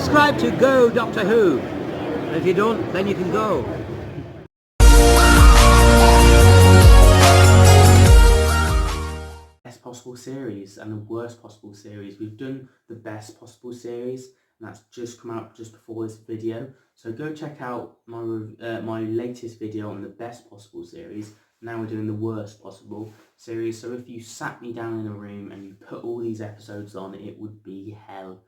subscribe to Go Doctor Who. And if you don't, then you can go. Best possible series and the worst possible series. We've done the best possible series, and that's just come out just before this video. So go check out my latest video on the best possible series. Now we're doing the worst possible series. So if you sat me down in a room and you put all these episodes on, it would be hell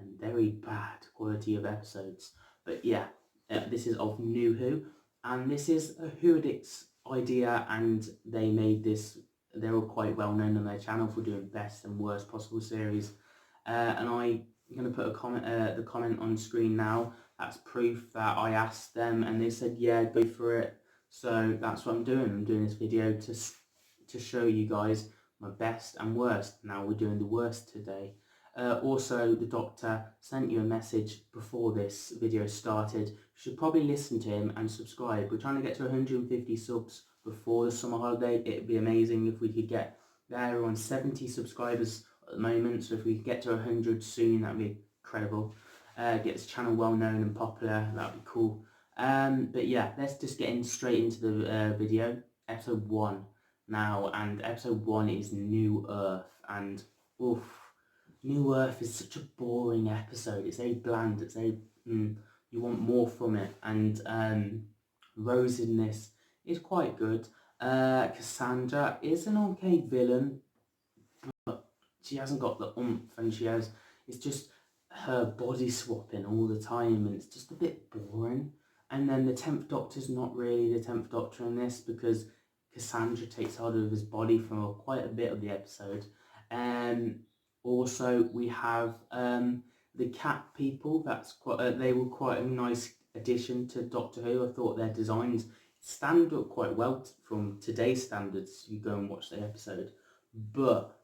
and very bad quality of episodes. But yeah, this is of New Who, and this is a Who Addicts idea, and they made this. They were quite well known on their channel for doing best and worst possible series, and I'm going to put a comment, the comment on screen now. That's proof that I asked them and they said yeah, go for it. So that's what I'm doing. I'm doing this video to show you guys my best and worst. Now we're doing the worst today. Also, the doctor sent you a message before this video started. You should probably listen to him and subscribe. We're trying to get to 150 subs before the summer holiday. It'd be amazing if we could get there. We're on 70 subscribers at the moment, so if we could get to 100 soon, that'd be incredible. Get this channel well known and popular, that'd be cool. But yeah, let's just get in straight into the video. Episode 1 now, and episode 1 is New Earth, and oof, New Earth is such a boring episode. It's very bland. It's very you want more from it, and Rose in this is quite good. Cassandra is an okay villain, but she hasn't got the oomph, and it's just her body swapping all the time, and it's just a bit boring. And then the 10th Doctor's not really the 10th Doctor in this, because Cassandra takes hold of his body for quite a bit of the episode. Also we have the cat people. That's quite they were quite a nice addition to Doctor Who. I thought their designs stand up quite well from today's standards. You go and watch the episode, but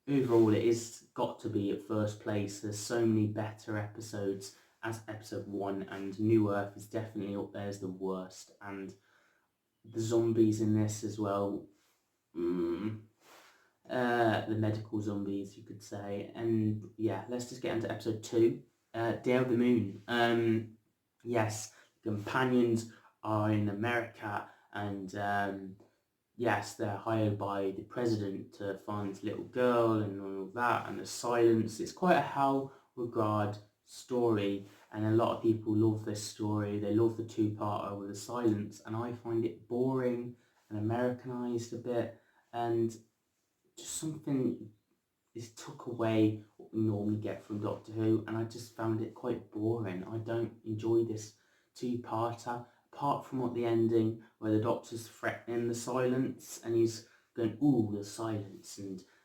overall it is got to be at first place. There's so many better episodes as episode 1, and New Earth is definitely up there as the worst. And the zombies in this as well, the medical zombies, you could say. And yeah, let's just get into episode 2, Day of the Moon. Yes, companions are in America, and yes, they're hired by the president to find this little girl and all that, and the silence. It's quite a high regard story, and a lot of people love this story. They love the two-parter with the silence, and I find it boring and Americanized a bit, and just something is took away what we normally get from Doctor Who, and I just found it quite boring. I don't enjoy this two-parter, apart from at the ending where the Doctor's threatening the silence and he's going, ooh, the silence,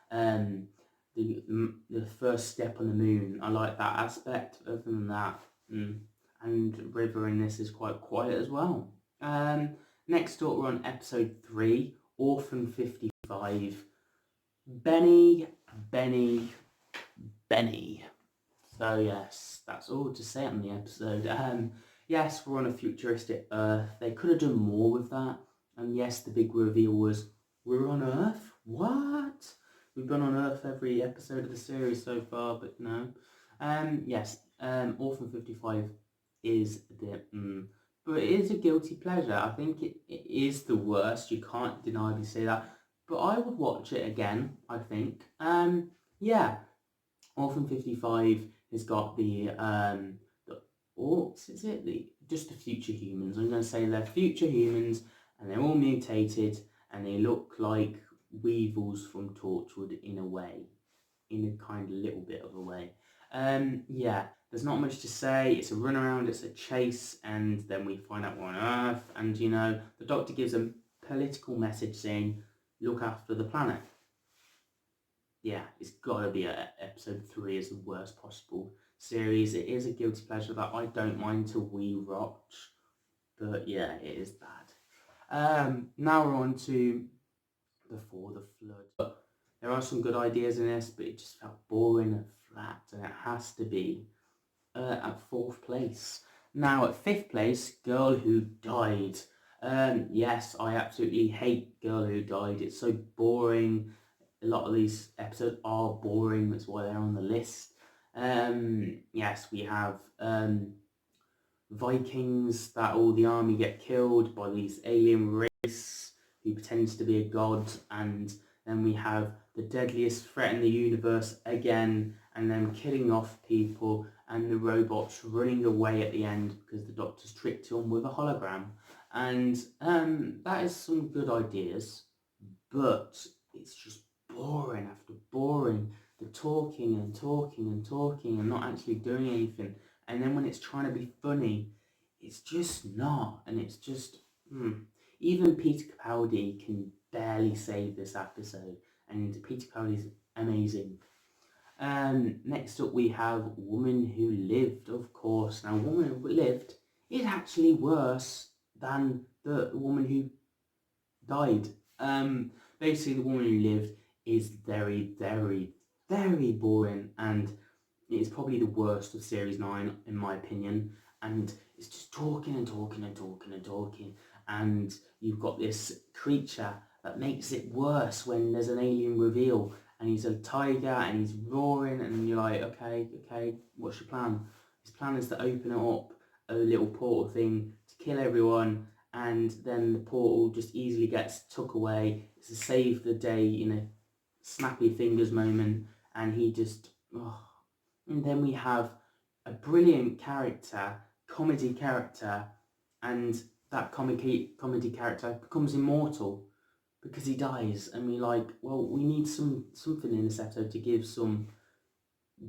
and the first step on the moon. I like that aspect. Other than that, and River in this is quite quiet as well. Next up, we're on episode 3, Orphan 55. Benny. So yes, that's all to say on the episode. Yes, we're on a futuristic Earth. They could have done more with that. And yes, the big reveal was, we're on Earth? What? We've been on Earth every episode of the series so far, but no. Yes, Orphan 55 is a bit, but it is a guilty pleasure. I think it is the worst. You can't deniably say that. But I would watch it again, I think. Yeah, Orphan 55 has got just the future humans. I'm going to say they're future humans, and they're all mutated, and they look like weevils from Torchwood in a way, in a kind of little bit of a way. Yeah, there's not much to say. It's a run around, it's a chase, and then we find out we're on Earth, and you know, the Doctor gives a political message saying, look after the planet. Yeah, it's got to be episode 3 is the worst possible series. It is a guilty pleasure that I don't mind to re-watch, but yeah, it is bad. Now we're on to Before the Flood. But there are some good ideas in this, but it just felt boring and flat, and it has to be at 4th place. Now at 5th place, Girl Who Died. Yes, I absolutely hate Girl Who Died. It's so boring. A lot of these episodes are boring. That's why they're on the list. Yes, we have Vikings, that all the army get killed by these alien race who pretends to be a god, and then we have the deadliest threat in the universe again, and them killing off people, and the robots running away at the end because the Doctor's tricked them with a hologram. And that is some good ideas, but it's just boring after boring. The talking and talking and talking and not actually doing anything. And then when it's trying to be funny, it's just not. And it's just, even Peter Capaldi can barely save this episode. And Peter Capaldi's amazing. Next up we have Woman Who Lived, of course. Now, Woman Who Lived is actually worse than the Woman Who died. Basically, The Woman Who Lived is very, very, very boring, and it's probably the worst of Series 9, in my opinion. And it's just talking and talking and talking and talking, and you've got this creature that makes it worse when there's an alien reveal, and he's a tiger, and he's roaring, and you're like, okay, what's your plan? His plan is to open it up, a little portal thing, to kill everyone, and then the portal just easily gets took away. It's a save the day in a snappy fingers moment, and he just... And then we have a brilliant character, comedy character, and that comedy character becomes immortal because he dies, and we're like, well, we need something in this episode to give some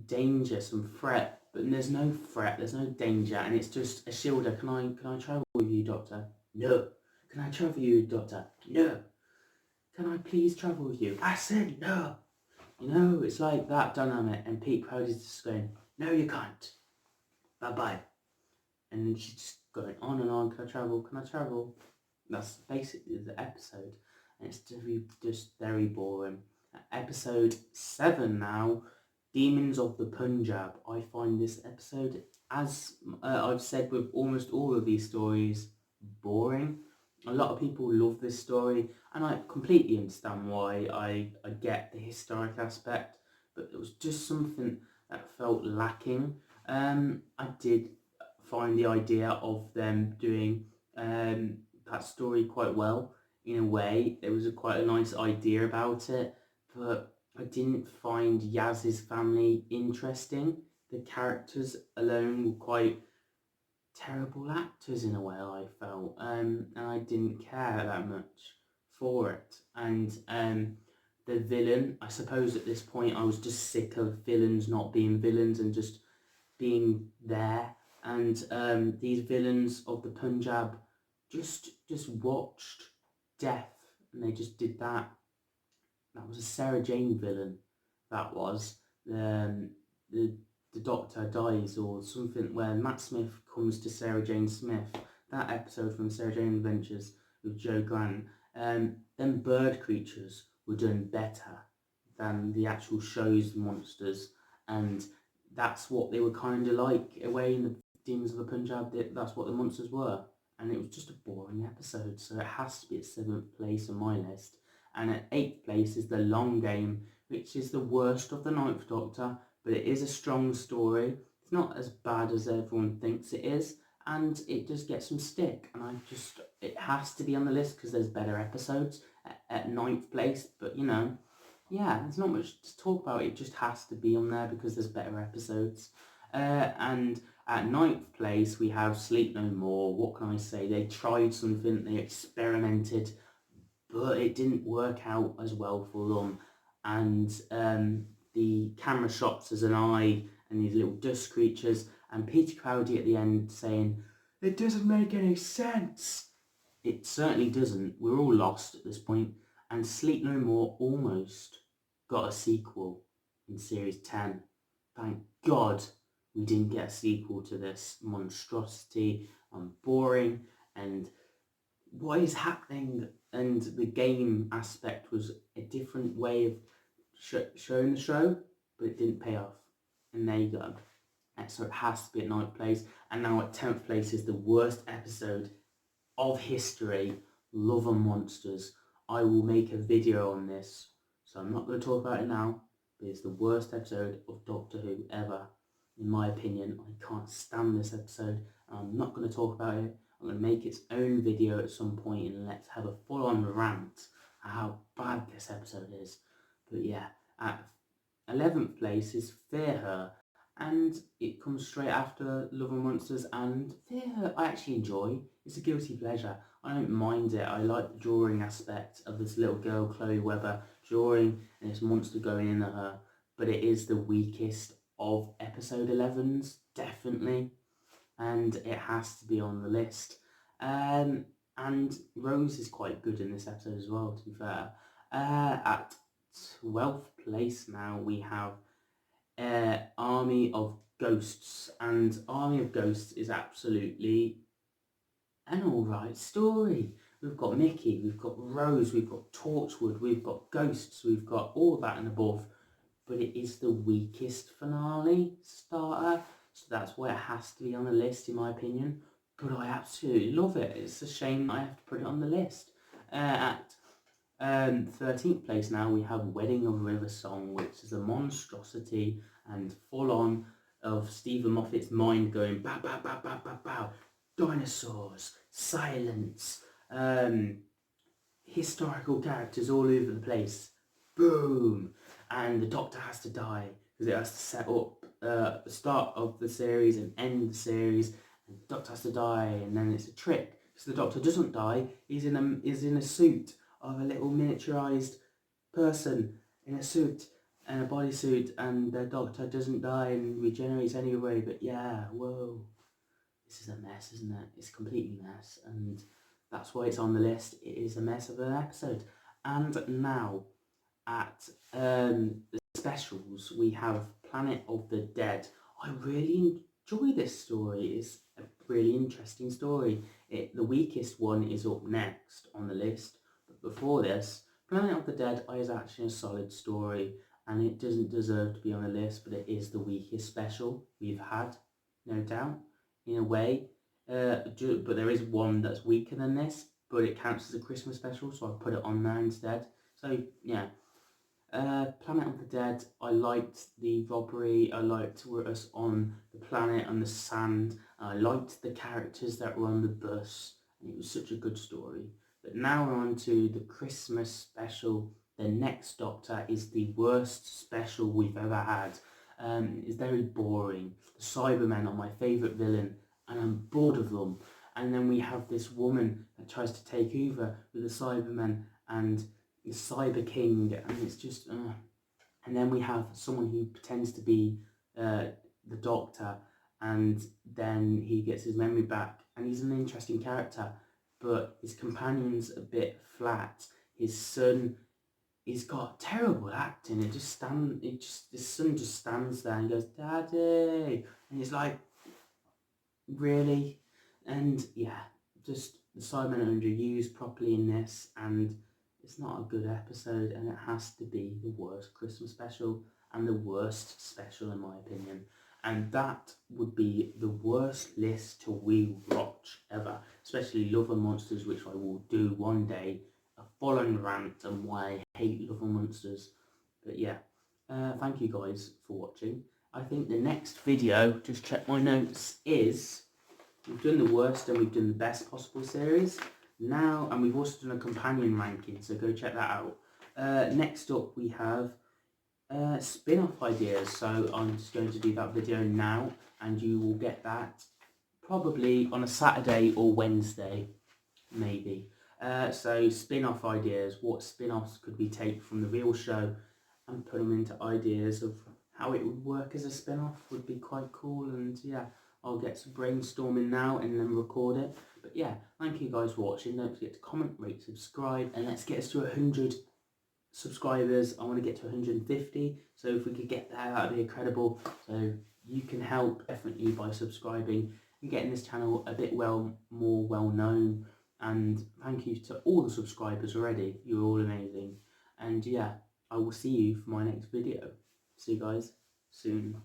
danger, some threat, but there's no threat, there's no danger, and it's just a shielder. Can I travel with you, Doctor? No. Can I travel with you, Doctor? No. Can I please travel with you? I said no. You know, it's like that dynamic, and Pete Capaldi's just going, no, you can't. Bye-bye. And then she's just going on and on, can I travel? Can I travel? That's basically the episode, and it's just very boring. Episode 7 now, Demons of the Punjab. I find this episode, as I've said with almost all of these stories, boring. A lot of people love this story, and I completely understand why. I get the historic aspect, but it was just something that felt lacking. I did find the idea of them doing that story quite well in a way. There was quite a nice idea about it, but I didn't find Yaz's family interesting. The characters alone were quite terrible actors in a way, I felt, and I didn't care that much for it. And the villain, I suppose at this point I was just sick of villains not being villains and just being there. And these villains of the Punjab just watched death, and they just did that. That was a Sarah Jane villain. That was the Doctor dies or something, where Matt Smith comes to Sarah Jane Smith. That episode from Sarah Jane Adventures with Joe Grant. Them bird creatures were done better than the actual show's monsters, and that's what they were kind of like away in the Demons of the Punjab. That's what the monsters were, and it was just a boring episode, so it has to be at 7th place on my list. And at 8th place is The Long Game, which is the worst of the 9th Doctor, but it is a strong story. It's not as bad as everyone thinks it is, and it does get some stick, and it has to be on the list because there's better episodes at 9th place, but you know, yeah, there's not much to talk about. It just has to be on there because there's better episodes. And at 9th place we have Sleep No More. What can I say? They tried something, they experimented, but it didn't work out as well for them. And the camera shots as an eye and these little dust creatures, and Peter Capaldi at the end saying, it doesn't make any sense. It certainly doesn't. We're all lost at this point. And Sleep No More almost got a sequel in Series 10. Thank God we didn't get a sequel to this monstrosity and boring, and what is happening. And the game aspect was a different way of showing the show, but it didn't pay off. And there you go. And so it has to be at 9th place. And now at 10th place is the worst episode of history, Love and Monsters. I will make a video on this, so I'm not going to talk about it now, but it's the worst episode of Doctor Who ever. in my opinion. I can't stand this episode. I'm not going to talk about it. I'm going to make its own video at some point and let's have a full-on rant at how bad this episode is. But yeah, at 11th place is Fear Her, and it comes straight after Love and Monsters, and Fear Her I actually enjoy. It's a guilty pleasure. I don't mind it. I like the drawing aspect of this little girl, Chloe Webber, drawing and this monster going into her, but it is the weakest of episode 11s, definitely, and it has to be on the list. And Rose is quite good in this episode as well, to be fair. At 12th place now we have Army of Ghosts, and Army of Ghosts is absolutely an alright story. We've got Mickey, we've got Rose, we've got Torchwood, we've got Ghosts, we've got all that and above, but it is the weakest finale starter, so that's why it has to be on the list in my opinion. But I absolutely love it. It's a shame I have to put it on the list. At 13th place now we have Wedding of River Song, which is a monstrosity and full on of Stephen Moffat's mind going bow bow bow bow bow bow, dinosaurs, silence, historical characters all over the place, boom, and the Doctor has to die because it has to set up the start of the series and end the series, and the Doctor has to die, and then it's a trick because the Doctor doesn't die. He's in a suit of a little miniaturized person in a suit and a bodysuit, and the Doctor doesn't die and regenerates anyway. But yeah, whoa, this is a mess, isn't it? It's completely mess, and that's why it's on the list. It is a mess of an episode. And now at the specials we have Planet of the Dead. I really enjoy this story. It's a really interesting story. The weakest one is up next on the list, but before this, Planet of the Dead is actually a solid story, and it doesn't deserve to be on the list, but it is the weakest special we've had, no doubt, in a way. But there is one that's weaker than this, but it counts as a Christmas special, so I put it on there instead. So yeah, Planet of the Dead, I liked the robbery, I liked us on the planet and the sand, I liked the characters that were on the bus, and it was such a good story. But now we're on to the Christmas special. The Next Doctor is the worst special we've ever had. It's very boring. The Cybermen are my favourite villain, and I'm bored of them. And then we have this woman that tries to take over with the Cybermen and the Cyber King, and it's just and then we have someone who pretends to be the Doctor, and then he gets his memory back, and he's an interesting character, but his companion's a bit flat. His son, he's got terrible acting. The son just stands there and goes, "Daddy," and he's like, really? And yeah, just the Cybermen are underused properly in this, and it's not a good episode, and it has to be the worst Christmas special and the worst special in my opinion. And that would be the worst list to watch ever, especially Love and Monsters, which I will do one day, a full-on rant on why I hate Love and Monsters. But yeah, thank you guys for watching. I think the next video, just check my notes, is we've done the worst and we've done the best possible series. Now, and we've also done a companion ranking, so go check that out. Next up we have spin-off ideas, so I'm just going to do that video now, and you will get that probably on a Saturday or Wednesday, maybe. So spin-off ideas, what spin-offs could we take from the real show and put them into ideas of how it would work as a spin-off would be quite cool. And yeah, I'll get some brainstorming now and then record it. But yeah, thank you guys for watching. Don't forget to comment, rate, subscribe, and let's get us to 100 subscribers. I want to get to 150, so if we could get there, that would be incredible. So you can help definitely by subscribing and getting this channel a bit more well known. And thank you to all the subscribers already. You're all amazing. And yeah, I will see you for my next video. See you guys soon.